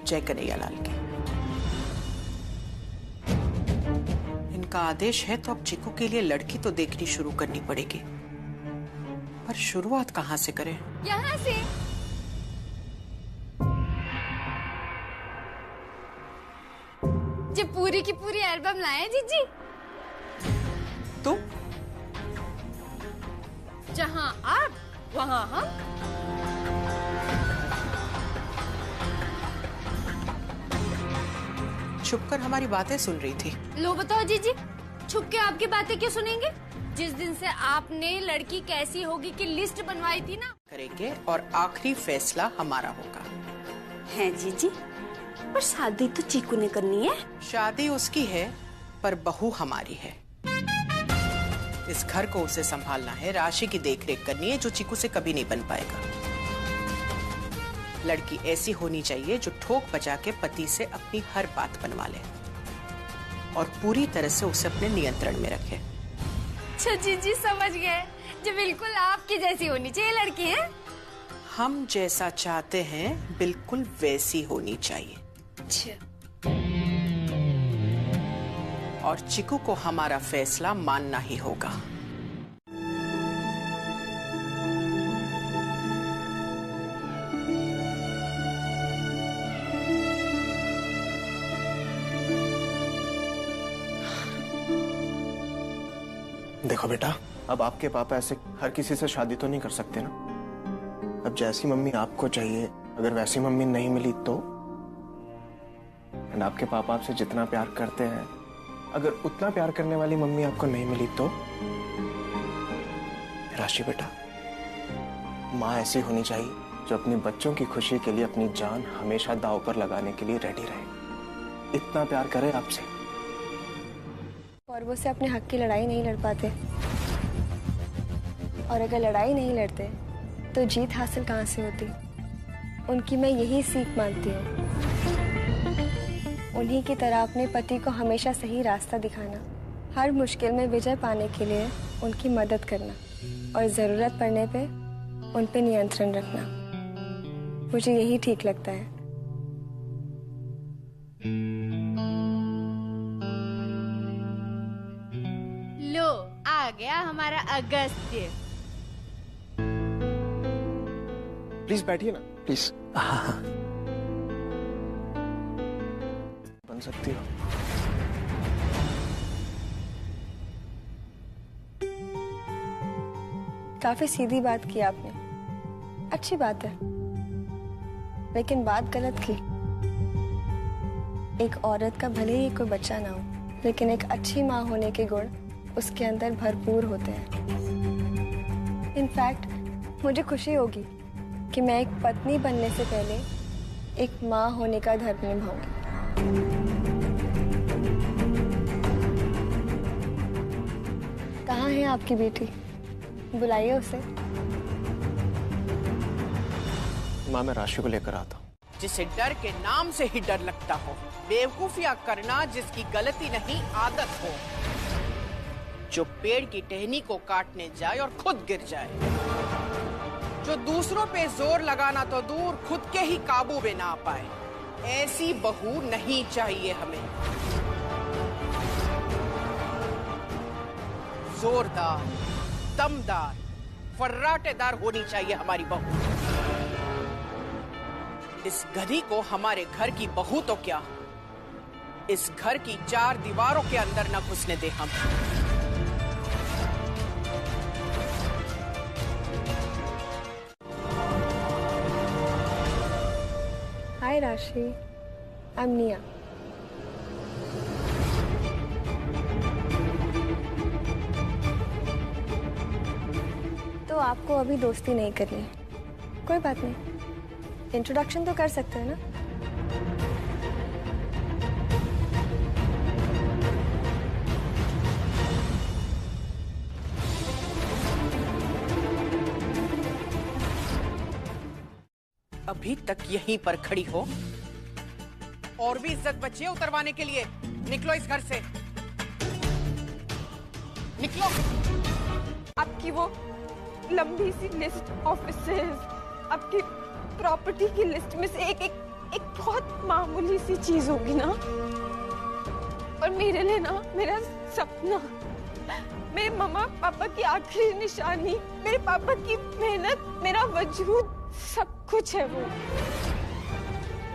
जय कन्हैया लाल की। इनका आदेश है तो अब चिकू के लिए लड़की तो देखनी शुरू करनी पड़ेगी, पर शुरुआत कहाँ से करें? यहाँ से। जो पूरी की पूरी एल्बम लाए जीजी। तो जहाँ आप वहाँ हम। छुपकर हमारी बातें सुन रही थी। लो बताओ जीजी, छुप के आपकी बातें क्यों सुनेंगे? जिस दिन से आपने लड़की कैसी होगी की लिस्ट बनवाई थी ना, करेंगे और आखिरी फैसला हमारा होगा। है जीजी, पर शादी तो चीकू ने करनी है। शादी उसकी है पर बहू हमारी है। इस घर को उसे संभालना है, राशि की देखरेख करनी है, जो चीकू से कभी नहीं बन पाएगा। लड़की ऐसी होनी चाहिए जो ठोक बजा के पति से अपनी हर बात बनवा ले और पूरी तरह से उसे अपने नियंत्रण में रखे। अच्छा जीजी, समझ गए, जो बिल्कुल आपकी जैसी होनी चाहिए लड़की है। हम जैसा चाहते हैं बिल्कुल वैसी होनी चाहिए। अच्छा। और चिकू को हमारा फैसला मानना ही होगा। देखो बेटा, अब आपके पापा ऐसे हर किसी से शादी तो नहीं कर सकते ना। अब जैसी मम्मी आपको चाहिए, अगर वैसी मम्मी नहीं मिली तो? एंड आपके पापा आपसे जितना प्यार करते हैं, अगर उतना प्यार करने वाली मम्मी आपको नहीं मिली तो? राशि बेटा, माँ ऐसी होनी चाहिए जो अपने बच्चों की खुशी के लिए अपनी जान हमेशा दांव पर लगाने के लिए रेडी रहे, इतना प्यार करे आपसे। और वो से अपने हक की लड़ाई नहीं लड़ पाते, और अगर लड़ाई नहीं लड़ते तो जीत हासिल कहाँ से होती। उनकी मैं यही सीख मानती हूँ। उन्हीं की तरह अपने पति को हमेशा सही रास्ता दिखाना, हर मुश्किल में विजय पाने के लिए उनकी मदद करना और जरूरत पड़ने पे उन पे नियंत्रण रखना, मुझे यही ठीक लगता है। लो आ गया हमारा अगस्त्य। प्लीज बैठिए ना, प्लीज। बन सकती हो। काफी सीधी बात की आपने, अच्छी बात है, लेकिन बात गलत की। एक औरत का भले ही कोई बच्चा ना हो, लेकिन एक अच्छी माँ होने के गुण उसके अंदर भरपूर होते हैं। इनफैक्ट मुझे खुशी होगी कि मैं एक पत्नी बनने से पहले एक माँ होने का धर्म निभाऊंगी। कहाँ है आपकी बेटी? बुलाइए उसे। माँ, मैं राशि को लेकर आता हूँ। जिसे डर के नाम से ही डर लगता हो, बेवकूफियां करना जिसकी गलती नहीं आदत हो, जो पेड़ की टहनी को काटने जाए और खुद गिर जाए, जो दूसरों पे जोर लगाना तो दूर खुद के ही काबू में ना पाए, ऐसी बहू नहीं चाहिए हमें। जोरदार, दमदार, फर्राटेदार होनी चाहिए हमारी बहू। इस गधी को हमारे घर की बहू तो क्या, इस घर की चार दीवारों के अंदर न घुसने दे हम। हाय राशि, आई एम निया। तो आपको अभी दोस्ती नहीं करनी, कोई बात नहीं, इंट्रोडक्शन तो कर सकते हैं ना। अभी तक यहीं पर खड़ी हो? और भी इज्जत बची है उतरवाने के लिए? निकलो इस घर से, निकलो। आपकी वो लंबी सी लिस्ट ऑफिसेज, आपकी प्रॉपर्टी की लिस्ट में से एक एक एक बहुत मामूली सी चीज होगी ना, और मेरे लिए ना मेरा सपना, मेरे मम्मा पापा की आखिरी निशानी, मेरे पापा की मेहनत, मेरा वजूद, सब कुछ है वो।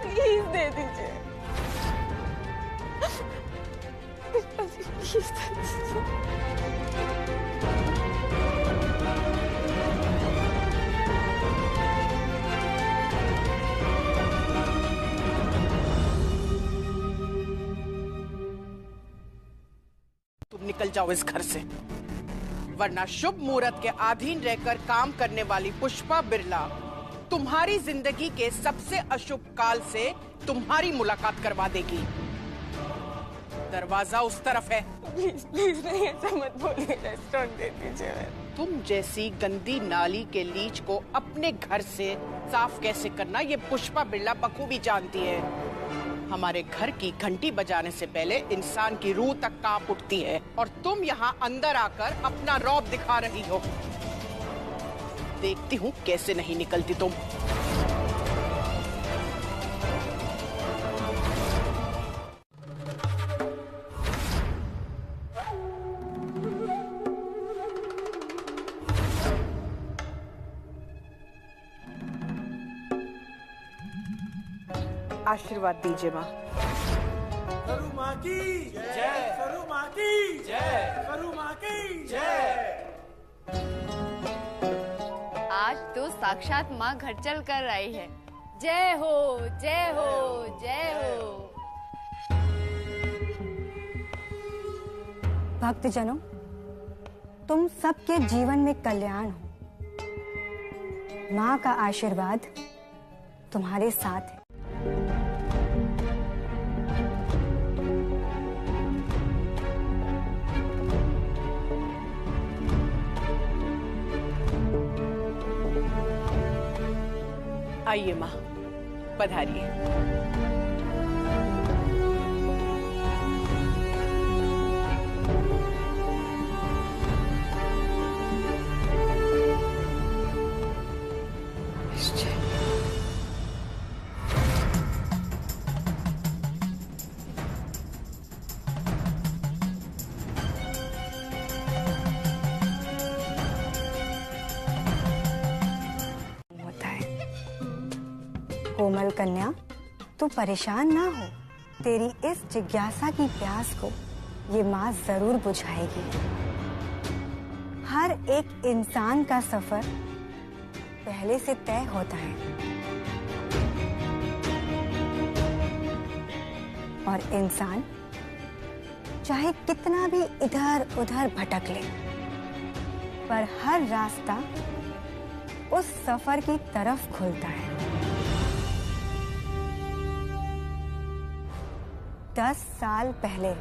प्लीज दे दीजिए, प्लीज दे दीजिए। तुम निकल जाओ इस घर से, वरना शुभ मुहूर्त के अधीन रहकर काम करने वाली पुष्पा बिरला तुम्हारी जिंदगी के सबसे अशुभ काल से तुम्हारी मुलाकात करवा देगी। दरवाजा उस तरफ है। प्लीज प्लीज नहीं, ऐसा मत बोलिए, रेस्टोरेंट दे दीजिए। तुम जैसी गंदी नाली के लीच को अपने घर से साफ कैसे करना ये पुष्पा बिरला बखूबी जानती है। हमारे घर की घंटी बजाने से पहले इंसान की रूह तक कांप उठती है, और तुम यहाँ अंदर आकर अपना रौब दिखा रही हो। देखती हूँ कैसे नहीं निकलती तुम। आशीर्वाद दीजिए माँ। करू माँ की जय, करू माँ की जय, करू माँ की जय। आज तो साक्षात माँ घर चल कर आई है। जय हो, जय हो, जय हो। भक्तजनों, तुम सबके जीवन में कल्याण हो। माँ का आशीर्वाद तुम्हारे साथ है। आइए माँ, पधारिए। कोमल कन्या, तू परेशान ना हो। तेरी इस जिज्ञासा की प्यास को ये माँ जरूर बुझाएगी। हर एक इंसान का सफर पहले से तय होता है, और इंसान चाहे कितना भी इधर उधर भटक ले, पर हर रास्ता उस सफर की तरफ खुलता है। 10 साल पहले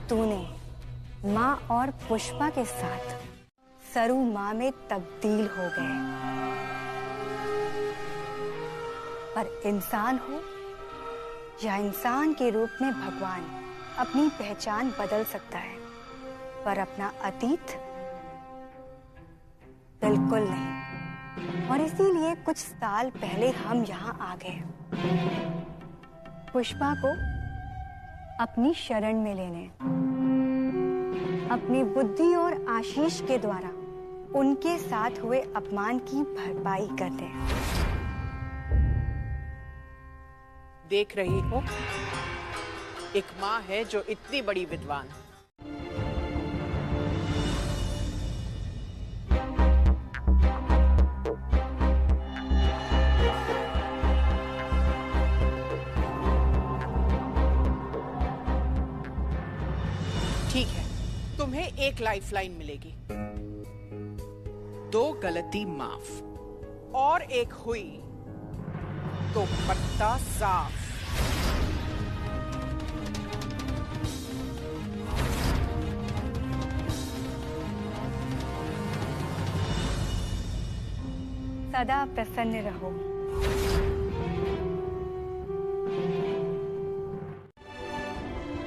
तूने माँ और पुष्पा के साथ सरू माँ में तब्दील हो गए। पर इंसान हो या इंसान के रूप में भगवान अपनी पहचान बदल सकता है, पर अपना अतीत बिल्कुल नहीं। और इसीलिए कुछ साल पहले हम यहाँ आ गए, पुष्पा को अपनी शरण में लेने, अपनी बुद्धि और आशीष के द्वारा उनके साथ हुए अपमान की भरपाई करने। देख रही हो, एक माँ है जो इतनी बड़ी विद्वान। ठीक है, तुम्हें एक लाइफलाइन मिलेगी। 2 गलती माफ, और एक हुई तो पत्ता साफ। सदा प्रसन्न रहो।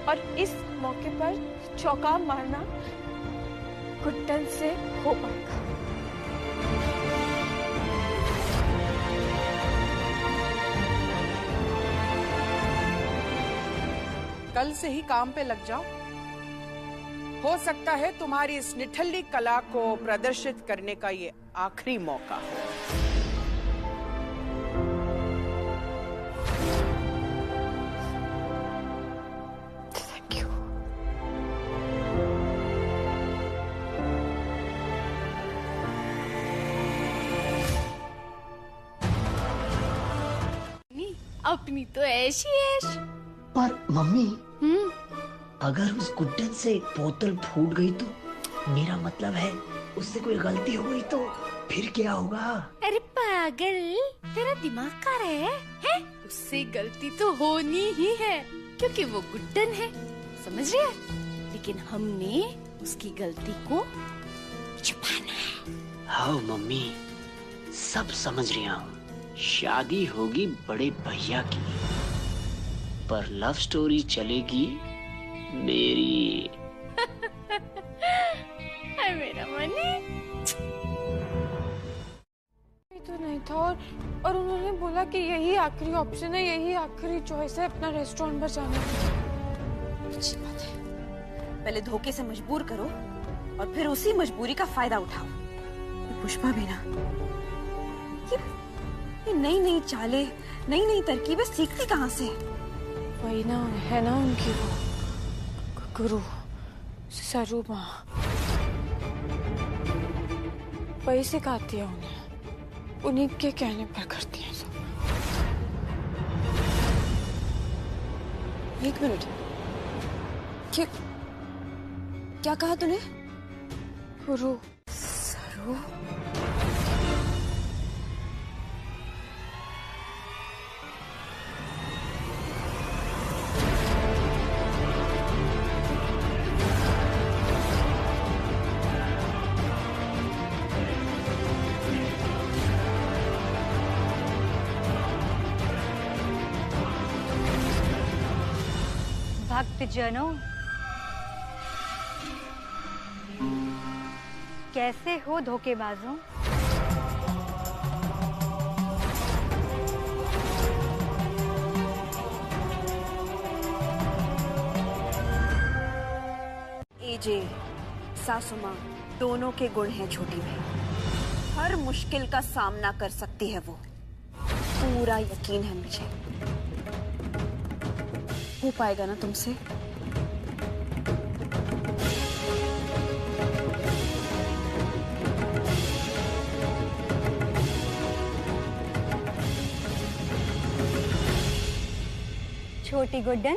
और इस मौके पर चौका मारना घुटन से हो पाएगा। कल से ही काम पे लग जाओ। हो सकता है तुम्हारी इस निठल्ली कला को प्रदर्शित करने का ये आखिरी मौका हो। अपनी तो ऐशी ऐश। पर मम्मी, अगर उस गुड्डन से बोतल फूट गई तो मेरा मतलब है उससे कोई गलती हो गई तो फिर क्या होगा? अरे पागल, तेरा दिमाग कहाँ है? उससे गलती तो होनी ही है क्योंकि वो गुड्डन है, समझ रहे हैं? लेकिन हमने उसकी गलती को छुपाना है। हाँ मम्मी, सब समझ रहा हूँ। शादी होगी बड़े भैया की, पर लव स्टोरी चलेगी मेरी। है मेरा मनी। तो नहीं था और उन्होंने बोला कि यही आखिरी ऑप्शन है, यही आखिरी चॉइस है अपना रेस्टोरेंट पर जाने की। अच्छी बात है, पहले धोखे से मजबूर करो और फिर उसी मजबूरी का फायदा उठाओ। पुष्पा भी ना ये नई नई चालें, नई नई तरकीबें सीखती कहाँ से? वही ना है ना उनकी वो गुरु सरू माँ, वही सिखाती है उन्हें, उन्हीं के कहने पर करती है सब। एक मिनट, क्या कहा तूने? गुरु सरू? भक्तजनों, कैसे हो धोखेबाजों? एजे, सासू माँ दोनों के गुण हैं छोटी में। हर मुश्किल का सामना कर सकती है वो, पूरा यकीन है मुझे। हो पाएगा ना तुमसे? छोटी गुड्डन,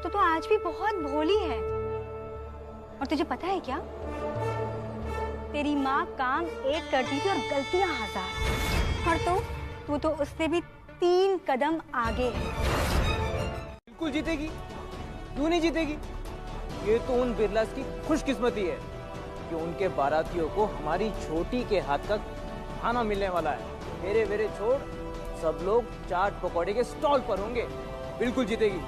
तो आज भी बहुत भोली है। और तुझे पता है क्या, तेरी माँ काम एक करती थी और गलतियां 1000। और तू तो उससे भी 3 कदम आगे है। बिल्कुल जीतेगी, क्यों नहीं जीतेगी? ये तो उन बिरलास की खुशकिस्मती है कि उनके बारातियों को हमारी छोटी के हाथ का खाना मिलने वाला है। मेरे वेरे छोड़, सब लोग चाट पकौड़े के स्टॉल पर होंगे। बिल्कुल जीतेगी।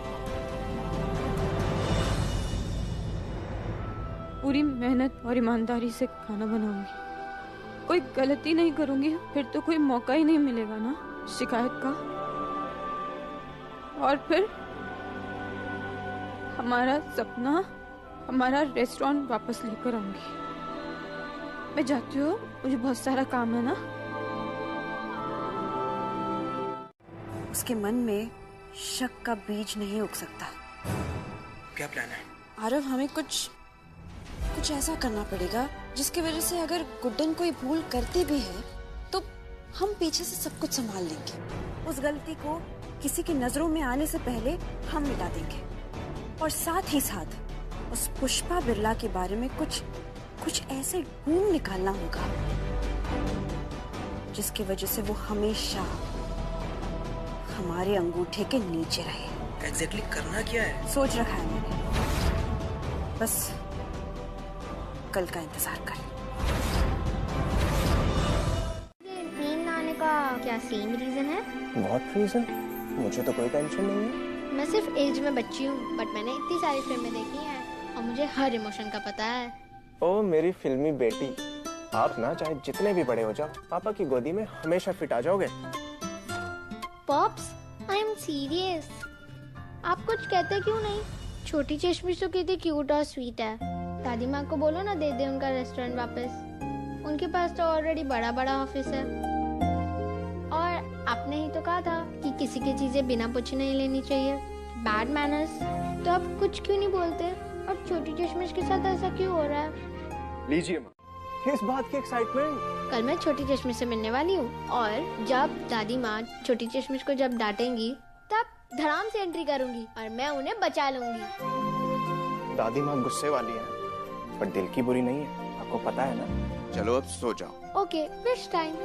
पूरी मेहनत और ईमानदारी से खाना बनाऊंगी, कोई गलती नहीं करूंगी, फिर तो कोई मौका ही नहीं मिलेगा ना शिकायत का। और फिर हमारा सपना, हमारा रेस्टोरेंट वापस लेकर आऊंगी। मैं जाती हूँ, मुझे बहुत सारा काम है ना। उसके मन में शक का बीज नहीं उग सकता। क्या प्लान है? आरव, हमें कुछ ऐसा करना पड़ेगा जिसकी वजह से अगर गुड्डन कोई भूल करती भी है तो हम पीछे से सब कुछ संभाल लेंगे। उस गलती को किसी की नजरों में आने से पहले हम मिटा देंगे। और साथ ही साथ उस पुष्पा बिरला के बारे में कुछ ऐसे ढूंढ निकालना होगा जिसकी वजह से वो हमेशा हमारे अंगूठे के नीचे रहे। एग्जैक्टली करना क्या है? सोच रखा है मैंने, बस कल का इंतजार कर। नींद आने का क्या सेम रीजन है? What reason? मुझे तो कोई टेंशन नहीं है। मैं सिर्फ एज में बच्ची हूँ, बट मैंने इतनी सारी फिल्में देखी हैं और मुझे हर इमोशन का पता है। ओ मेरी फिल्मी बेटी, आप ना चाहे जितने भी बड़े हो जाओ, पापा की गोदी में हमेशा फिट आ जाओगे। Pops, I am serious. आप कुछ कहते क्यों नहीं? छोटी चश्मिश तो कितनी क्यूट और स्वीट है। दादी माँ को बोलो ना दे दे उनका रेस्टोरेंट वापस। उनके पास तो ऑलरेडी बड़ा बड़ा ऑफिस है। और आपने ही तो कहा था कि किसी की चीजें बिना पूछे नहीं लेनी चाहिए, बैड मैनर्स। तो आप कुछ क्यों नहीं बोलते? और छोटी चश्मिश के साथ ऐसा क्यों हो रहा है? लीजिए माँ, किस बात की एक्साइटमेंट? कल मैं छोटी चश्मिश से मिलने वाली हूँ और जब दादी माँ छोटी चश्मिश को जब डांटेंगी तब धड़ाम से एंट्री करूंगी और मैं उन्हें बचा लूंगी। दादी माँ गुस्से वाली है, पर दिल की बुरी नहीं है, आपको पता है ना। चलो अब सो जाओ। Okay, wish time.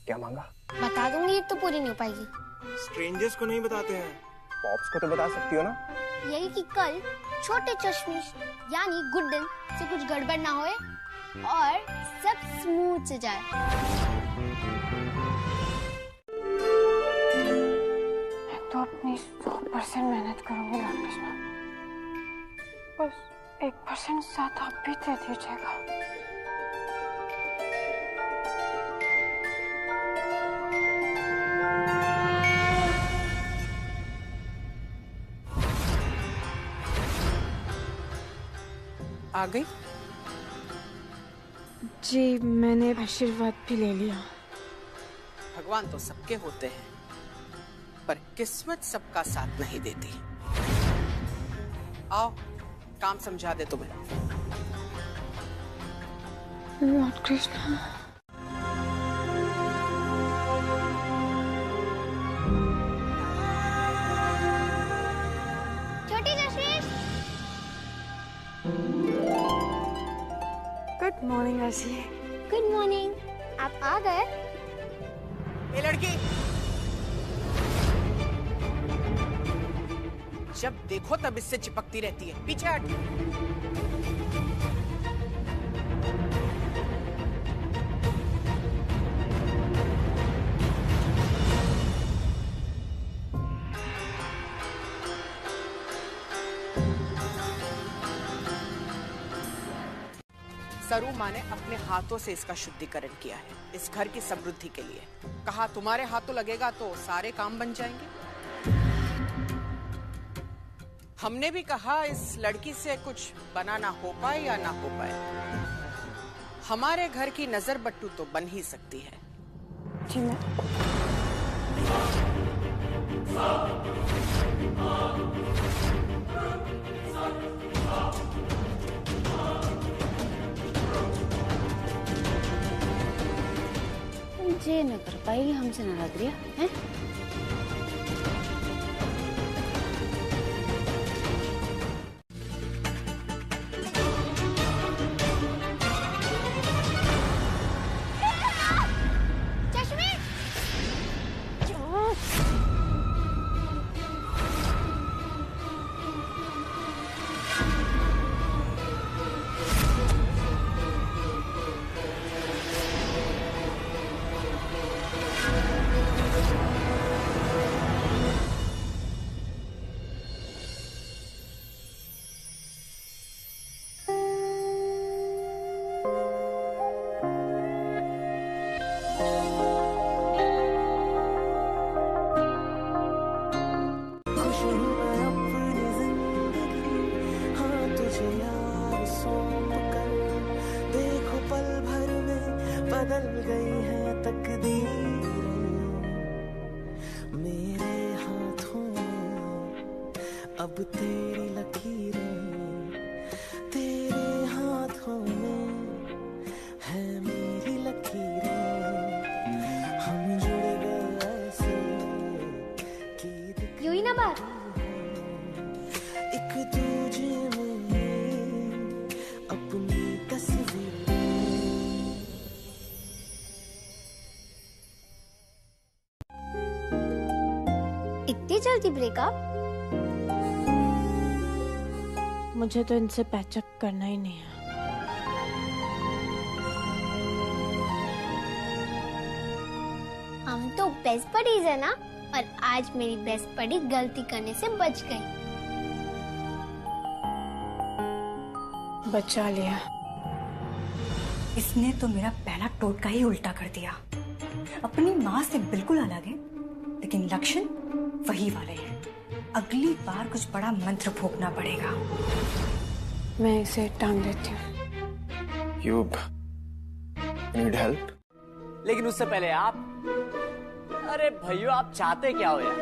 क्या मांगा? बता दूंगी तो पूरी नहीं हो पाएगी। स्ट्रेंजर्स को नहीं बताते हैं, पॉप्स को तो बता सकती हो ना। यही कि कल छोटे चश्मिश यानी गुड्डन से कुछ गड़बड़ ना होए और सब स्मूथ से जाए। मैं तो अपनी 100% मेहनत करूंगी रामकृष्णा। बस 1% साथ आप भी दे दीजिएगा। आ गई? जी, मैंने आशीर्वाद भी ले लिया। भगवान तो सबके होते हैं, पर किस्मत सबका साथ नहीं देती। आओ, काम समझा दे तुम्हें। लॉर्ड कृष्णा, छोटी चश्मिश। Good morning Arshi. Good morning. आप आ गए? ये लड़की, जब देखो तब इससे चिपकती रहती है, पीछे हट। सरू माँ ने अपने हाथों से इसका शुद्धिकरण किया है, इस घर की समृद्धि के लिए। कहा तुम्हारे हाथों लगेगा तो सारे काम बन जाएंगे। हमने भी कहा इस लड़की से कुछ बना ना हो पाए या ना हो पाए, हमारे घर की नजर बट्टू तो बन ही सकती है। जी मैं जे न कर पाएगी हमसे नाराज रिया है। बदल गई है तकदीरें मेरे हाथों में, अब तेरी लकीरें तेरे हाथों में है मेरी लकीरें। हम जुड़ गए ऐसे कि यूं ही ना बात। एक दूजे में अपनी तस्वीर। इतनी जल्दी ब्रेकअप? मुझे तो इनसे पैचअप करना ही नहीं है। हम तो बेस्ट बडीज है ना, और आज मेरी बेस्ट बडी गलती करने से बच गई। बचा लिया। इसने तो मेरा पहला टोटका ही उल्टा कर दिया। अपनी माँ से बिल्कुल अलग है, लेकिन लक्षण वही वाले हैं। अगली बार कुछ बड़ा मंत्र फूंकना पड़ेगा। मैं इसे टांग देती हूँ। You need help? लेकिन उससे पहले आप, अरे भैया आप चाहते क्या हो यार?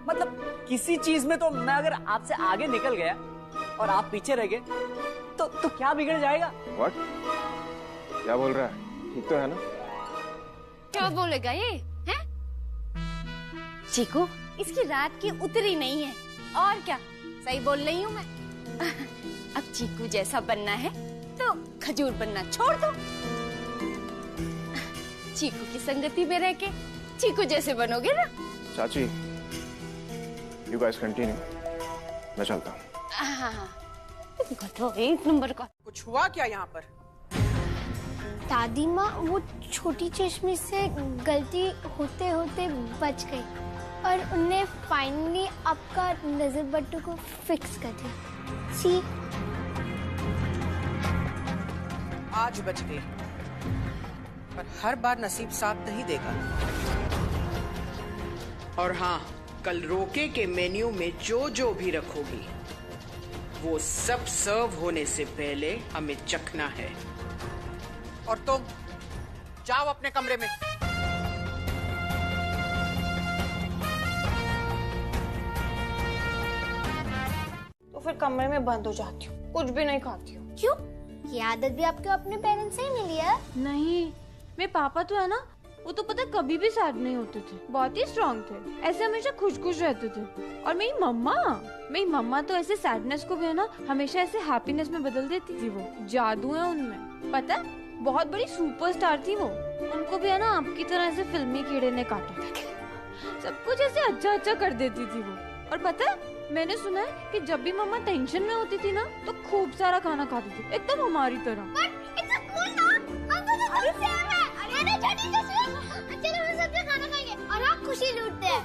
मतलब किसी चीज में तो मैं अगर आपसे आगे निकल गया और आप पीछे रह गए तो क्या बिगड़ जाएगा? What? क्या बोल रहा है? ठीक तो है ना? क्या बोलेगा ये हैं? चीकू, इसकी रात की उतरी नहीं है। और क्या, सही बोल रही हूँ मैं। अब चीकू जैसा बनना है तो खजूर बनना छोड़ दो। चीकू की संगति में रह के चीकू जैसे बनोगे ना। चाची, you guys continue. मैं चलता हूँ। तो एक नंबर का। कुछ हुआ क्या यहाँ पर? दादी माँ वो छोटी चश्मे से गलती होते होते बच गई और उन्हें फाइनली आपका नजर बट्टू को फिक्स कर दिया। सी आज बच गई, पर हर बार नसीब साथ नहीं देगा। और हाँ, कल रोके के मेन्यू में जो भी रखोगी वो सब सर्व होने से पहले हमें चखना है। और तुम जाओ अपने कमरे में। तो फिर कमरे में बंद हो जाती हूँ, कुछ भी नहीं खाती हूँ। क्यों? ये आदत भी आपको अपने पेरेंट्स से ही मिली है? नहीं, मेरे पापा तो है ना, वो तो पता कभी भी सैड नहीं होते थे, बहुत ही स्ट्रॉन्ग थे, ऐसे हमेशा खुश खुश रहते थे। और मेरी मम्मा तो ऐसे सैडनेस को भी है ना हमेशा ऐसे हैप्पीनेस में बदल देती थी। वो जादू है उनमें, पता है? बहुत बड़ी सुपरस्टार थी वो। उनको भी है ना आपकी तरह ऐसे फिल्मी कीड़े ने काटा था। सब कुछ ऐसे अच्छा अच्छा कर देती थी वो। और पता है, मैंने सुना है कि जब भी मम्मा टेंशन में होती थी ना तो खूब सारा खाना खाती थी, एकदम हमारी तरह। और आप खुशी लूटते हैं।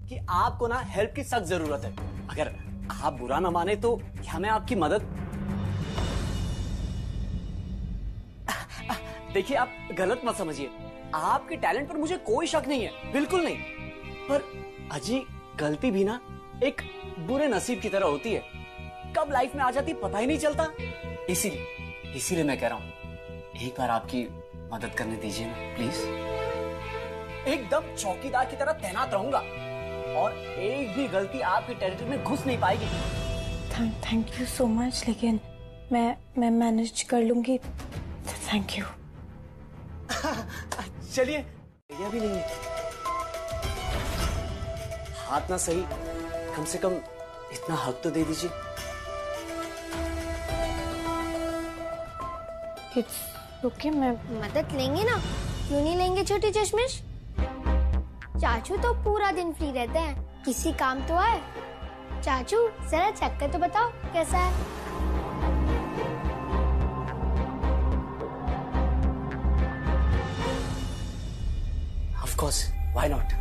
कि आपको ना हेल्प की सख्त जरूरत है। अगर आप बुरा न माने तो क्या मैं आपकी मदद? देखिए, आप गलत मत समझिए, आपके टैलेंट पर मुझे कोई शक नहीं है, बिल्कुल नहीं। पर अजी, गलती भी ना एक बुरे नसीब की तरह होती है, कब लाइफ में आ जाती पता ही नहीं चलता। इसीलिए मैं कह रहा हूँ, एक बार आपकी मदद करने दीजिए ना प्लीज। एकदम चौकीदार की तरह तैनात रहूंगा और एक भी गलती आपकी टेरिटरी में घुस नहीं पाएगी। थैंक यू सो मच, लेकिन मैं मैनेज कर लूंगी। Thank you. चलिए, ये भी नहीं है, हाथ ना सही, कम से कम इतना हक तो दे दीजिए। ओके, मैं मदद लेंगे ना, क्यों नहीं लेंगे छोटी चश्मिश? चाचू तो पूरा दिन फ्री रहते हैं, किसी काम तो आए। चाचू जरा चेक कर तो बताओ कैसा है। Of course, why not?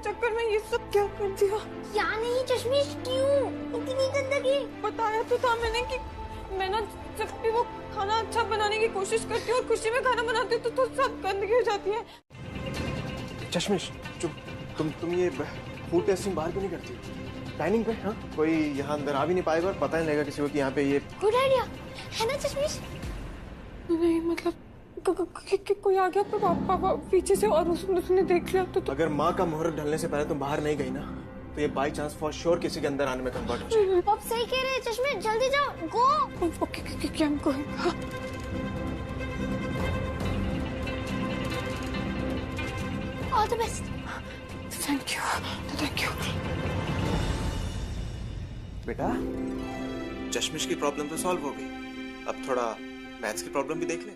चक्कर में ये सब क्या कर दिया? क्या नहीं चश्मिश, क्यों इतनी गंदगी? बताया तो था मैंने कि मैं ना जब भी वो खाना अच्छा बनाने की कोशिश करती हूँ और खुशी में खाना बनाती हूँ तो सब गंदगी हो जाती है। चश्मिश, तुम ये फूड टेस्टिंग बाहर क्यों नहीं करती? डाइनिंग पे? हाँ, कोई यहाँ अंदर आ भी नहीं पाएगा और पता नहीं लगेगा किसी को कि यहाँ पे ये। गुड आइडिया है ना चश्मिश? नहीं मतलब कोई आ गया तो पापा पीछे से और उसने देख लिया तो अगर माँ का मुहूर्त ढलने से पहले तुम बाहर नहीं गई ना तो ये बाई चांस फॉर श्योर किसी के अंदर आने में कन्वर्ट हो जाए। आप सही कह रहे हैं चश्मे, जल्दी जाओ, गो। क्या हमको all the best. Thank you. बेटा, चश्मिश की प्रॉब्लम तो सॉल्व हो गई, अब थोड़ा मैथ्स की प्रॉब्लम भी देख ले।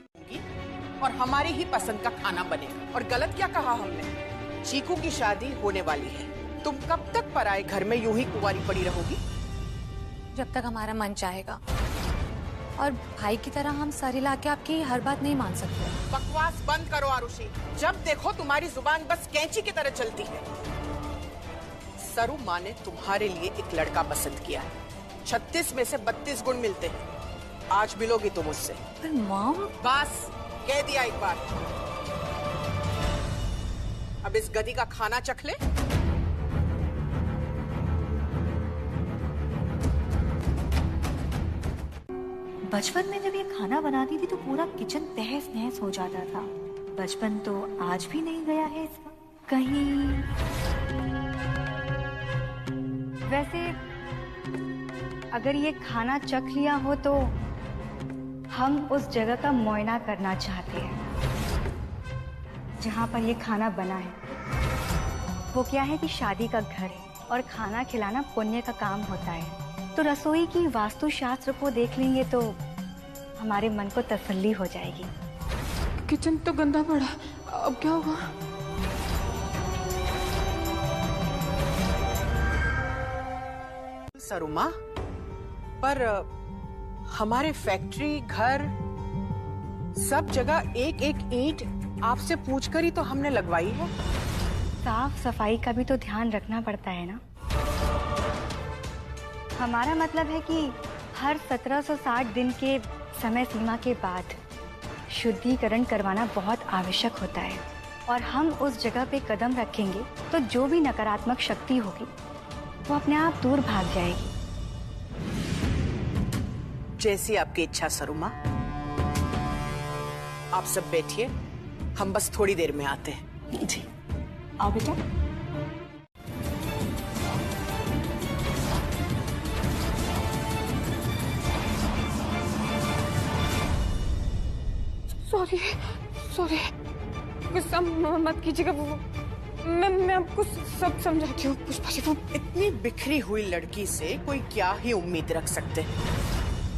और हमारी ही पसंद का खाना बनेगा। और गलत क्या कहा हमने? चीकू की शादी होने वाली है। तुम कब तक पराए घर में यूं ही कुंवारी पड़ी रहोगी? जब तक हमारा मन चाहेगा। और भाई की तरह हम सर हिला के आपकी हर बात नहीं मान सकते। बकवास बंद करो आरुषि। जब देखो तुम्हारी जुबान बस कैंची की तरह चलती है। सरू माँ ने तुम्हारे लिए एक लड़का पसंद किया है। 36 में से 32 गुण मिलते हैं। आज मिलोगी तुम उससे। पर मॉम, बस कह दिया एक बार। अब इस गधी का खाना चख ले। बचपन में जब ये खाना बनाती थी तो पूरा किचन तहस नहस हो जाता था। बचपन तो आज भी नहीं गया है इसका कहीं। वैसे अगर ये खाना चख लिया हो तो हम उस जगह का मुआयना करना चाहते हैं जहाँ पर ये खाना बना है। वो क्या है कि शादी का घर है और खाना खिलाना पुण्य का काम होता है। तो रसोई की वास्तुशास्त्र को देख लेंगे तो हमारे मन को तसल्ली हो जाएगी। किचन तो गंदा पड़ा, अब क्या होगा? सरुमा, पर हमारे फैक्ट्री, घर, सब जगह एक एक ईंट आपसे पूछकर ही तो हमने लगवाई है। साफ सफाई का भी तो ध्यान रखना पड़ता है ना। हमारा मतलब है कि हर 1760 दिन के समय सीमा के बाद शुद्धिकरण करवाना बहुत आवश्यक होता है। और हम उस जगह पे कदम रखेंगे तो जो भी नकारात्मक शक्ति होगी वो अपने आप दूर भाग जाएगी। जैसी आपकी इच्छा सरुमा। आप सब बैठिए, हम बस थोड़ी देर में आते हैं। जी आओ बेटा। सॉरी गुस्सा मत कीजिएगा। मैं आपको सब समझाती हूँ। पुष्पा जी, वो इतनी बिखरी हुई लड़की से कोई क्या ही उम्मीद रख सकते हैं।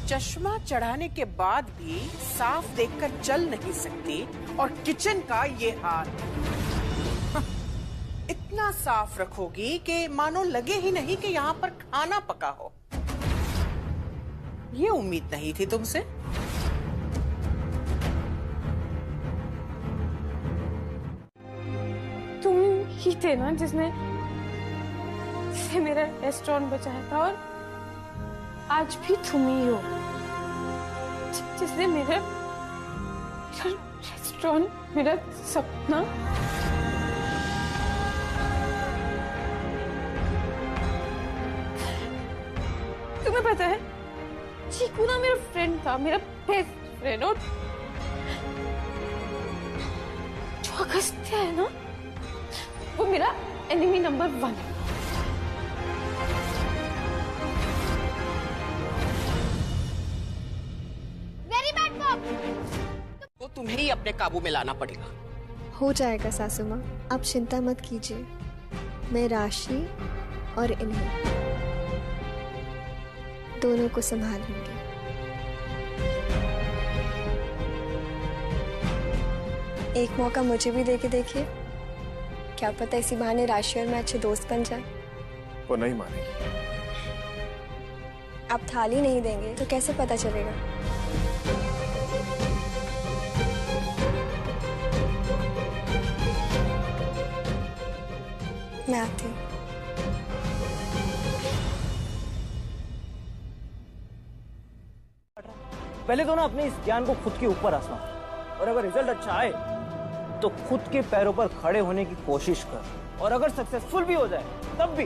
चश्मा चढ़ाने के बाद भी साफ देखकर चल नहीं सकती और किचन का ये हाल। इतना साफ रखोगी कि मानो लगे ही नहीं कि यहाँ पर खाना पका हो। ये उम्मीद नहीं थी तुमसे। तुम ही थे ना जिसने मेरा रेस्टोरेंट बचाया था, और आज भी तुम ही हो जिसने मेरा रेस्टोरेंट, मेरा सपना। तुम्हें पता है, चीकू ना मेरा फ्रेंड था, मेरा बेस्ट फ्रेंड। और जो अगस्त्य है ना, वो मेरा एनिमी नंबर 1 है। तो तुम्हें ही अपने काबू में लाना पड़ेगा। हो जाएगा सासू माँ, आप चिंता मत कीजिए। मैं राशि और इन्हें दोनों को संभालूंगी। एक मौका मुझे भी देके देखिए, क्या पता इसी बहाने राशि और मैं अच्छे दोस्त बन जाए। वो नहीं मानेगी। आप थाली नहीं देंगे तो कैसे पता चलेगा? मैं आती हूँ। पहले तो ना अपने इस ज्ञान को खुद के ऊपर आजमा, और अगर रिजल्ट अच्छा आए तो खुद के पैरों पर खड़े होने की कोशिश कर, और अगर सक्सेसफुल भी हो जाए तब भी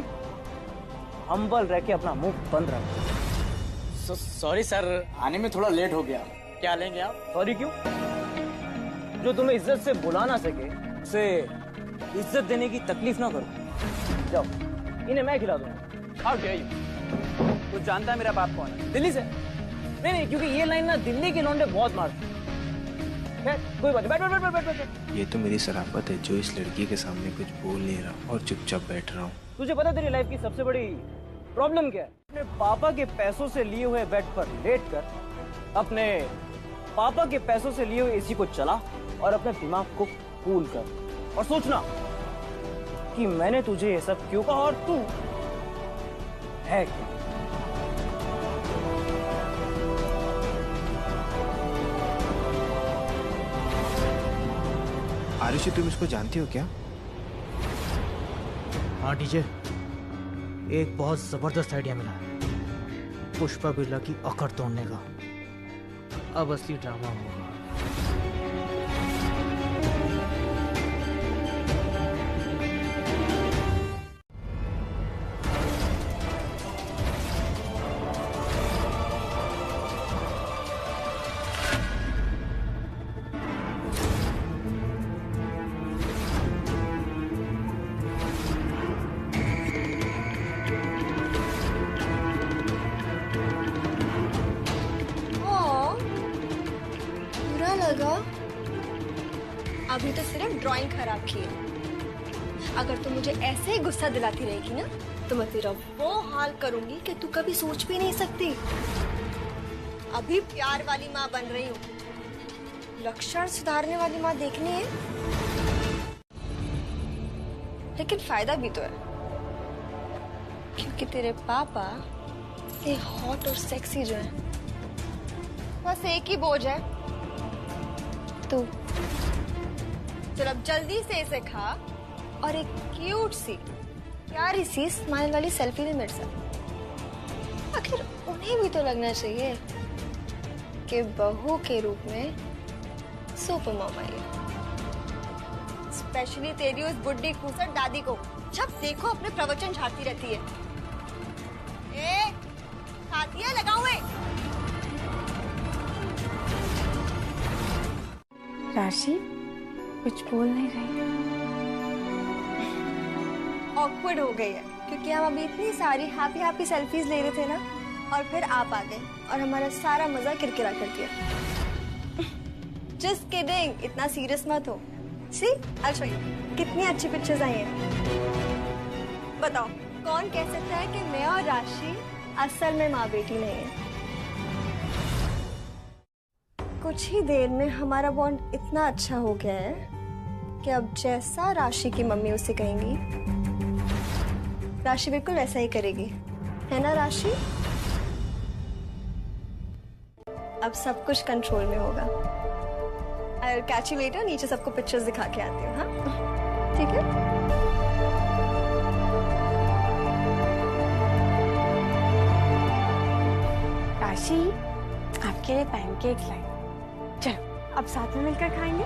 हम्बल रह के अपना मुंह बंद रख। सॉरी सर, आने में थोड़ा लेट हो गया। क्या लेंगे आप? सॉरी क्यों? जो तुम्हें इज्जत से बुला ना सके उसे इज्जत देने की तकलीफ ना करो। जाओ, इन्हें मैं खिला दूंगा। How dare you? तू जानता है मेरा बाप कौन है? दिल्ली से। नहीं, क्योंकि ये लाइन ना दिल्ली के लौंडे बहुत मारते। कोई बात नहीं, बैठ। ये तो मेरी शराफत है जो इस लड़की के सामने कुछ बोल नहीं रहा और चुपचाप बैठ रहा हूँ। तुझे पता तेरी लाइफ की सबसे बड़ी प्रॉब्लम क्या है? अपने पापा के पैसों से लिए हुए बेड पर लेट कर, अपने पापा के पैसों से लिए हुए एसी को चला और अपने दिमाग को कूल कर और सोचना कि मैंने तुझे ये सब क्यों कहा और तू है क्या? आरुषि, तुम इसको जानती हो क्या? हाँ टीचर, एक बहुत जबरदस्त आइडिया मिला है पुष्पा बिरला की अकड़ तोड़ने का। अब असली ड्रामा होगा। अभी तो सिर्फ ड्राइंग खराब की है। अगर तू मुझे ऐसे ही गुस्सा दिलाती रहेगी ना तो मैं तेरा वो हाल करूंगी कि तू कभी सोच भी नहीं सकती। अभी प्यार वाली माँ बन रही हूँ, लक्षण सुधारने वाली माँ देखनी है। लेकिन फायदा भी तो है क्योंकि तेरे पापा ये हॉट और सेक्सी जो है, बस एक ही बोझ है तू। चल अब जल्दी से इसे खा और एक क्यूट सी प्यारी सी स्माइल वाली सेल्फी ले मेरे साथ। आखिर उन्हें भी तो लगना चाहिए कि बहू के रूप में सुपर मॉम आई है। स्पेशली तेरी उस बुड्ढी खूसर दादी को जब देखो अपने प्रवचन झाड़ती रहती है। ए, खाती है लगाऊं? राशि कुछ बोल नहीं रही। ऑकवर्ड हो गई है क्योंकि हम अभी इतनी सारी हैप्पी सेल्फीज ले रहे थे ना, और फिर आप आ गए और हमारा सारा मजा किरकिरा कर दिया। जस्ट किडिंग, इतना सीरियस मत हो। सी आई शो यू कितनी अच्छी पिक्चर्स आई हैं। बताओ कौन कह सकता है कि मैं और राशि असल में माँ बेटी नहीं है। कुछ ही देर में हमारा बॉन्ड इतना अच्छा हो गया है कि अब जैसा राशि की मम्मी उसे कहेंगी राशि बिल्कुल वैसा ही करेगी, है ना राशि? अब सब कुछ कंट्रोल में होगा। I will catch you later. नीचे सबको पिक्चर्स दिखा के आती हूँ। हाँ ठीक है। राशि, आपके लिए पैनकेक्स लाए। चलो अब साथ में मिलकर खाएंगे।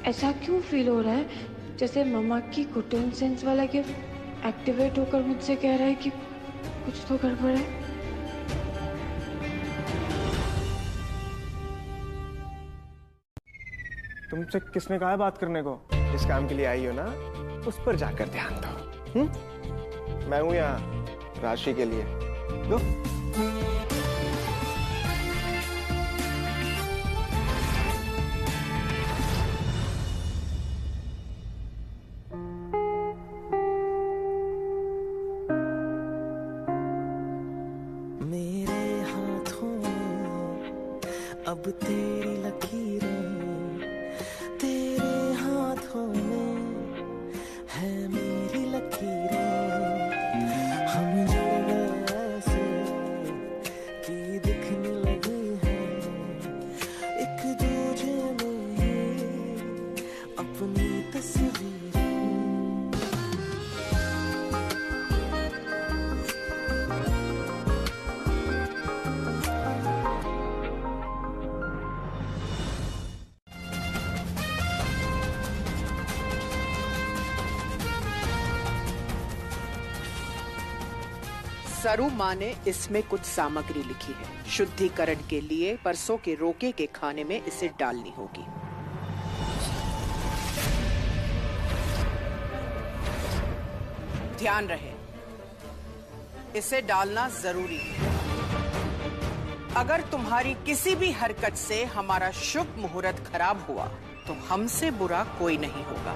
ऐसा क्यों फील हो रहा है जैसे मम्मा की गुड सेंस वाला गिफ्ट एक्टिवेट होकर मुझसे कह रहा है कि कुछ तो गड़बड़ है। तुमसे किसने कहा है बात करने को? जिस काम के लिए आई हो ना उस पर जाकर ध्यान दो। मैं हूं यहाँ राशि के लिए। दो। मेरे हाथों अब तेरी लकीरें, तेरे हाथों में है मेरी लकीरें। हम जुड़ गए ऐसे कि दिखने लगी हैं एक दूजे में ही अपनी तस्वीरें। सरू माँ ने इसमें कुछ सामग्री लिखी है। शुद्धिकरण के लिए परसों के रोके के खाने में इसे डालनी होगी। ध्यान रहे, इसे डालना जरूरी है। अगर तुम्हारी किसी भी हरकत से हमारा शुभ मुहूर्त खराब हुआ तो हमसे बुरा कोई नहीं होगा।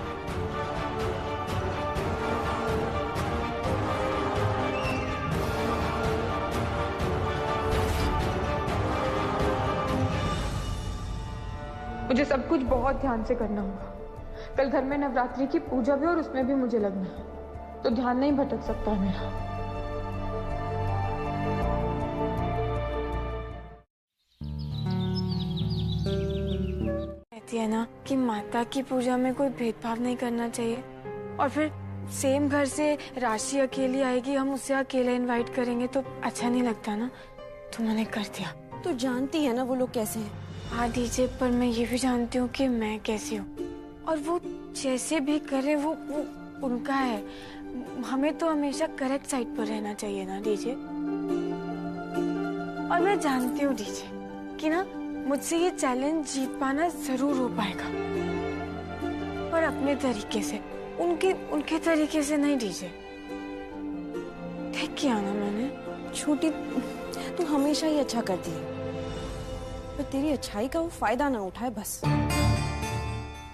मुझे सब कुछ बहुत ध्यान से करना होगा। कल घर में नवरात्रि की पूजा भी और उसमें भी मुझे लगना है, तो ध्यान नहीं भटक सकता मेरा। कहती है ना कि माता की पूजा में कोई भेदभाव नहीं करना चाहिए, और फिर सेम घर से राशि अकेली आएगी, हम उसे अकेले इनवाइट करेंगे तो अच्छा नहीं लगता ना, तो मैंने कर दिया। तो जानती है ना वो लोग कैसे हैं। हाँ दीजिए, पर मैं ये भी जानती हूँ कि मैं कैसी हूँ, और वो जैसे भी करे वो उनका है। हमें तो हमेशा करेक्ट साइड पर रहना चाहिए ना दीजिए। और मैं जानती हूँ दीजिए कि ना मुझसे ये चैलेंज जीत पाना जरूर हो पाएगा, पर अपने तरीके से, उनके तरीके से नहीं दीजिए। ठीक किया ना मैंने। छोटी, तू हमेशा ही अच्छा करती है, पर तेरी अच्छाई का वो फायदा ना उठाए बस।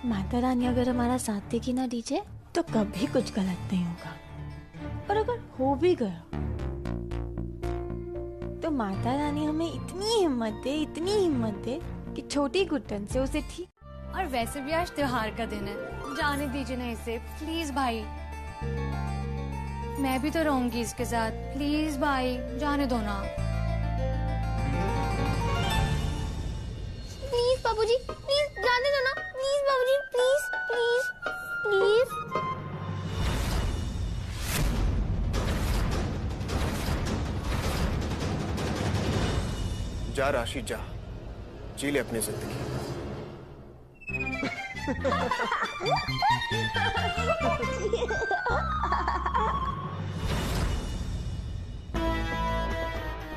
माता रानी अगर हमारा साथ देगी ना डीजे, तो कभी कुछ गलत नहीं होगा, और अगर हो भी गया तो माता रानी हमें इतनी हिम्मत दे कि छोटी गुड्डन से उसे ठीक। और वैसे भी आज त्योहार का दिन है, जाने दीजिए ना इसे प्लीज भाई। मैं भी तो रहूंगी इसके साथ, प्लीज भाई जाने दो ना। प्लीज बाबूजी, प्लीज जाने दो ना, प्लीज बाबूजी, प्लीज प्लीज प्लीज। जा राशि जा, जी ले अपनी जिंदगी।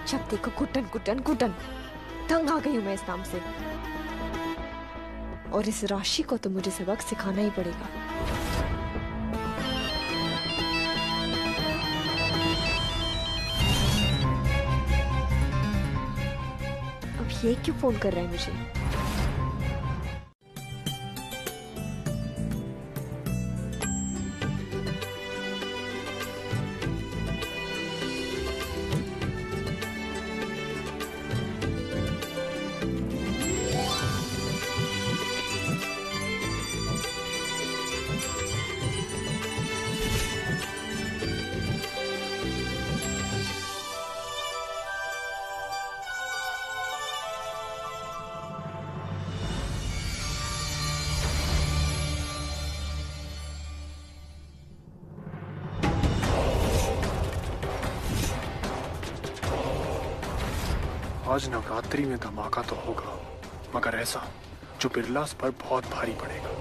जब देखो गुड्डन गुड्डन गुड्डन, तंग आ गई हूं मैं इस नाम से, और इस राशि को तो मुझे सबक सिखाना ही पड़ेगा। अब ये क्यों फोन कर रहा है मुझे? आज नवरात्रि में धमाका तो होगा, मगर ऐसा जो बिरलास पर बहुत भारी पड़ेगा।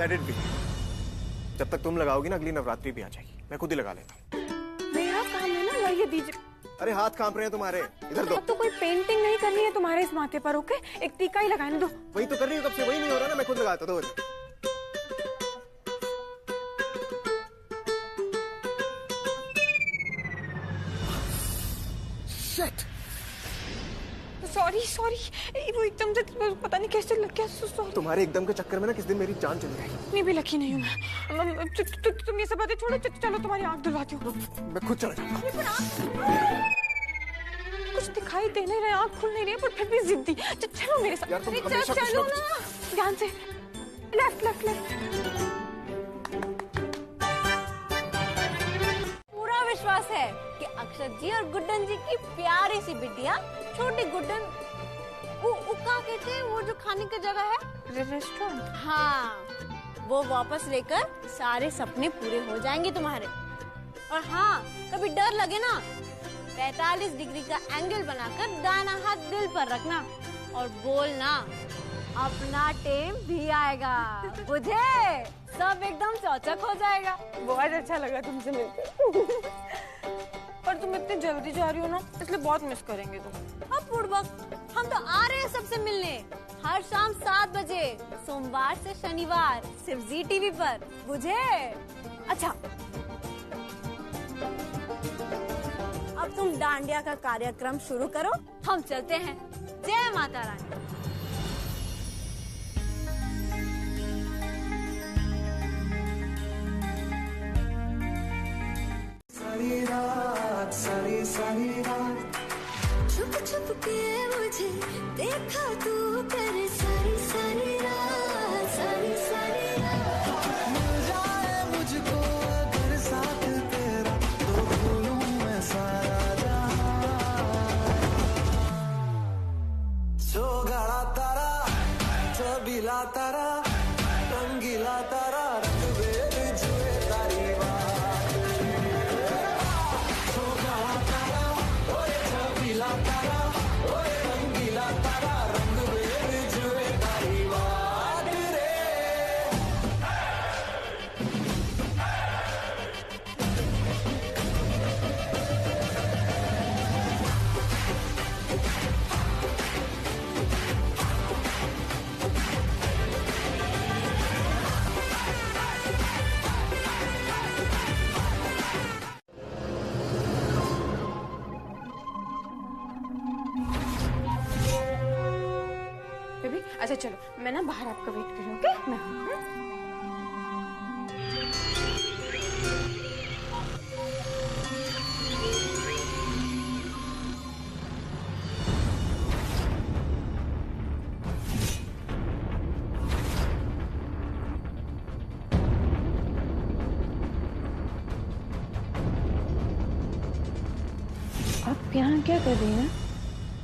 Let it be. जब तक तुम लगाओगी ना, अगली नवरात्रि भी आ जाएगी, मैं खुद ही लगा लेता हूँ। मेरा काम है ना, लगाइए दीजिए। अरे हाथ कांप रहे हैं तुम्हारे, इधर दो। अब तो कोई पेंटिंग नहीं करनी है तुम्हारे इस माथे पर, ओके? एक टीका ही लगाने दो। वही तो कर रही हूँ, कब से वही नहीं हो रहा ना, मैं खुद लगाता दो। Shit. सॉरी सॉरी, वो एकदम से पता नहीं कैसे लग गया। तुम्हारे एकदम के चक्कर में ना किस दिन मेरी जान चली जाएगी। इतनी भी लकी नहीं हूँ मैं। तुम ये सब बातें छोड़ो, चलो तुम्हारी आँख धुलवाती हूँ। मैं खुद चला जाऊंगा। कुछ दिखाई दे नहीं रहा, आँख खुल नहीं रही, पर फिर भी जिद्दी। चलो मेरे साथ। चलो ना, ध्यान से। Left left left. पूरा विश्वास है कि अक्षत जी और गुड्डन जी की प्यारी सी बिटिया छोटी गुड्डन, वो कहाँ कहते हैं, वो जो खाने की जगह है, रेस्टोरेंट। हाँ, वो वापस लेकर सारे सपने पूरे हो जाएंगे तुम्हारे। और हाँ, कभी डर लगे ना 45 डिग्री का एंगल बनाकर दाना हाथ दिल पर रखना और बोलना अपना टेम भी आएगा, बुझे? सब एकदम चौचक हो जाएगा। बहुत अच्छा लगा तुमसे मिलकर। पर तुम इतनी जल्दी जा रही हो ना, इसलिए बहुत मिस करेंगे तुम। अब बुड़बक, हम तो आ रहे हैं सबसे मिलने हर शाम 7 बजे, सोमवार से शनिवार, सिर्फ जी टीवी पर, बुझे? अच्छा, अब तुम डांडिया का कार्यक्रम शुरू करो, हम चलते हैं। जय माता रानी। सारी रात छुप छुप के मुझे देखा तू करे सारी रात मिल जाए मुझको अगर साथ तेरा तो भूलूं मैं सारा जहां। सो गड़ा तारा चबीला तारा रंगीला तारा रंग बेर जुए तारी बेबी, अच्छा चलो, मैं ना बाहर आपका वेट कर रही हूँ, ओके? मैं हूँ। आप यहाँ क्या कर रही हैं?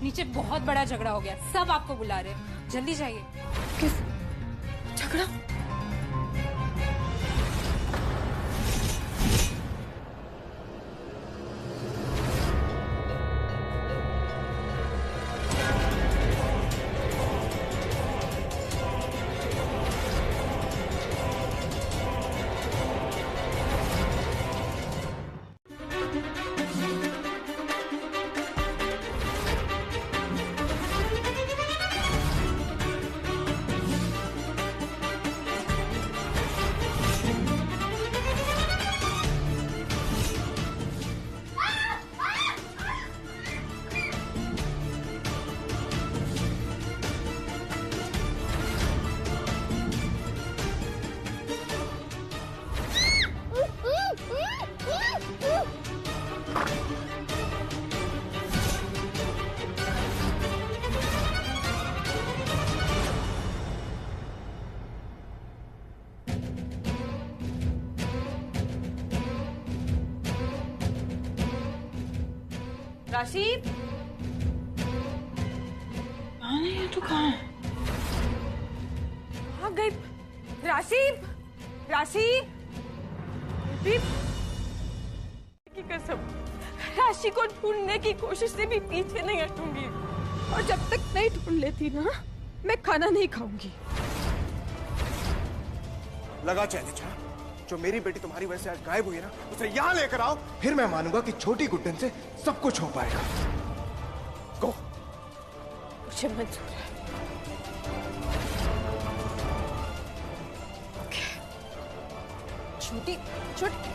नीचे बहुत बड़ा झगड़ा हो गया, सब आपको बुला रहे हैं, जल्दी जाइए। किस झगड़ा? राशि, कहाँ है तू? कहाँ है? आ गई राशि। राशि की कसम, राशि को ढूंढने की कोशिश से भी पीछे नहीं हटूंगी, और जब तक नहीं ढूंढ लेती ना, मैं खाना नहीं खाऊंगी। लगा चैलेंज, जो मेरी बेटी तुम्हारी वजह से आज गायब हुई है ना, उसे यहाँ लेकर आओ, फिर मैं मानूंगा कि छोटी गुड्डन से सब कुछ हो पाएगा। गो। मुझे मंजूर है। छोटी छोटी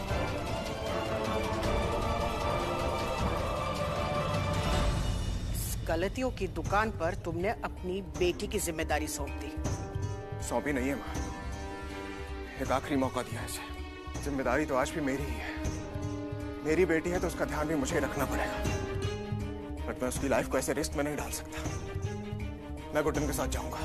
गलतियों की दुकान पर तुमने अपनी बेटी की जिम्मेदारी सौंप दी। सौंपी नहीं है माँ, एक आखिरी मौका दिया इसे। जिम्मेदारी तो आज भी मेरी ही है। मेरी बेटी है तो उसका ध्यान भी मुझे रखना पड़ेगा, बट मैं उसकी लाइफ को ऐसे रिस्क में नहीं डाल सकता। मैं गुड्डन के साथ जाऊंगा।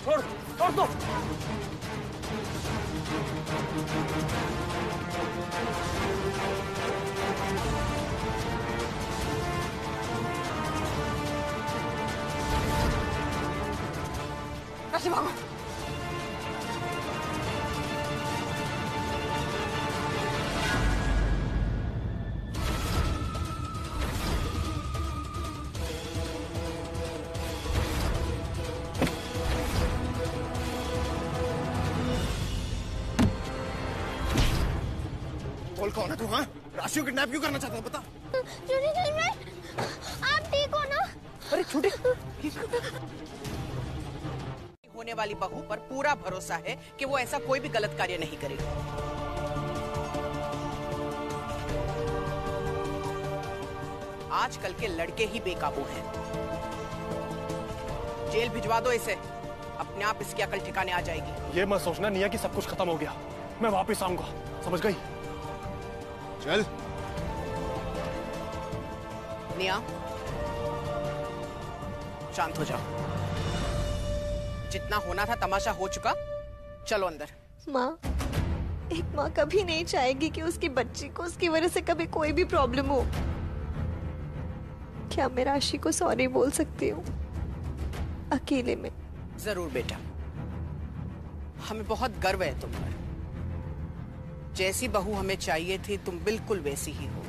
छोड़ दो। राशि भागो। बोल कौन है तू? हाँ, राशि को किडनैप क्यों करना चाहता है? बता। चुनी नहीं मैं। आप ठीक हो ना? अरे छोटे, होने वाली बहू पर पूरा भरोसा है कि वो ऐसा कोई भी गलत कार्य नहीं करेगी। आजकल के लड़के ही बेकाबू हैं। जेल भिजवा दो इसे, अपने आप इसकी अकल ठिकाने आ जाएगी। ये मत सोचना निया कि सब कुछ खत्म हो गया, मैं वापस आऊंगा, समझ गई? चल। निया, शांत हो जाओ। जितना होना था तमाशा हो चुका, चलो अंदर। माँ, एक माँ कभी नहीं चाहेगी कि उसकी बच्ची को उसकी वजह से कभी कोई भी प्रॉब्लम हो। क्या मैं राशि को सॉरी बोल सकती हूँ अकेले में? जरूर बेटा, हमें बहुत गर्व है तुम पर। जैसी बहू हमें चाहिए थी तुम बिल्कुल वैसी ही हो।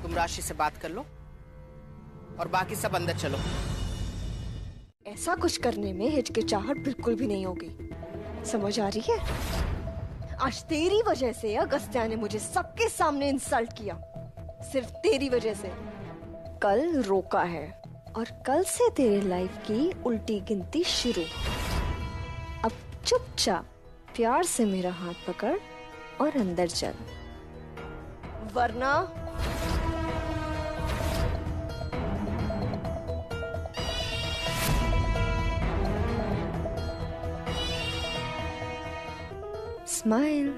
तुम राशि से बात कर लो और बाकी सब अंदर चलो। ऐसा कुछ करने में हिचकिचाहट बिल्कुल भी नहीं होगी, समझ आ रही है? आज तेरी वजह से अगस्त्या ने मुझे सबके सामने इंसल्ट किया, सिर्फ तेरी वजह से। कल रोका है और कल से तेरी लाइफ की उल्टी गिनती शुरू। अब चुपचाप प्यार से मेरा हाथ पकड़ और अंदर चल, वरना स्माइल।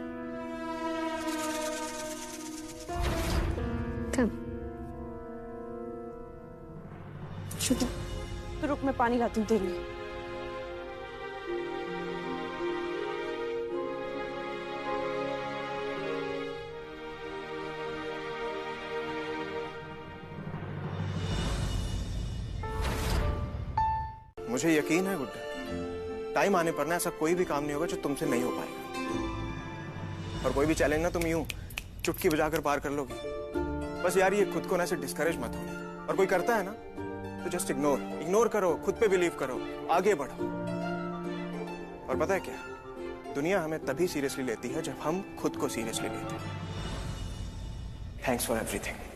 कम। शुद्ध, तो रुक, मैं पानी लाती हूँ तेरे लिए। मुझे यकीन है गुड्डा, टाइम आने पर ना ऐसा कोई भी काम नहीं होगा जो तुमसे नहीं हो पाएगा। और कोई भी चैलेंज ना तुम यूं चुटकी बजाकर पार कर लोगी। बस यार ये खुद को ना ऐसे डिस्करेज मत हो। और कोई करता है ना तो जस्ट इग्नोर करो, खुद पे बिलीव करो, आगे बढ़ो। और पता है क्या, दुनिया हमें तभी सीरियसली लेती है जब हम खुद को सीरियसली लेते हैं। Thanks for everything.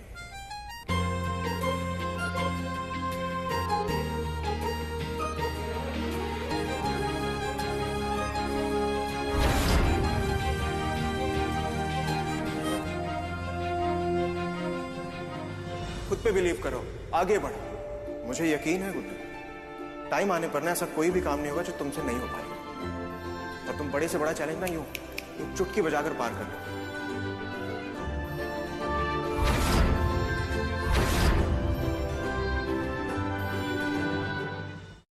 खुद पे बिलीव करो, आगे बढ़ो। मुझे यकीन है गुड्डू, टाइम आने पर ना ऐसा कोई भी काम नहीं होगा जो तुमसे नहीं हो पाएगा। और तुम बड़े से बड़ा चैलेंज ना यूं चुटकी बजाकर पार कर लो।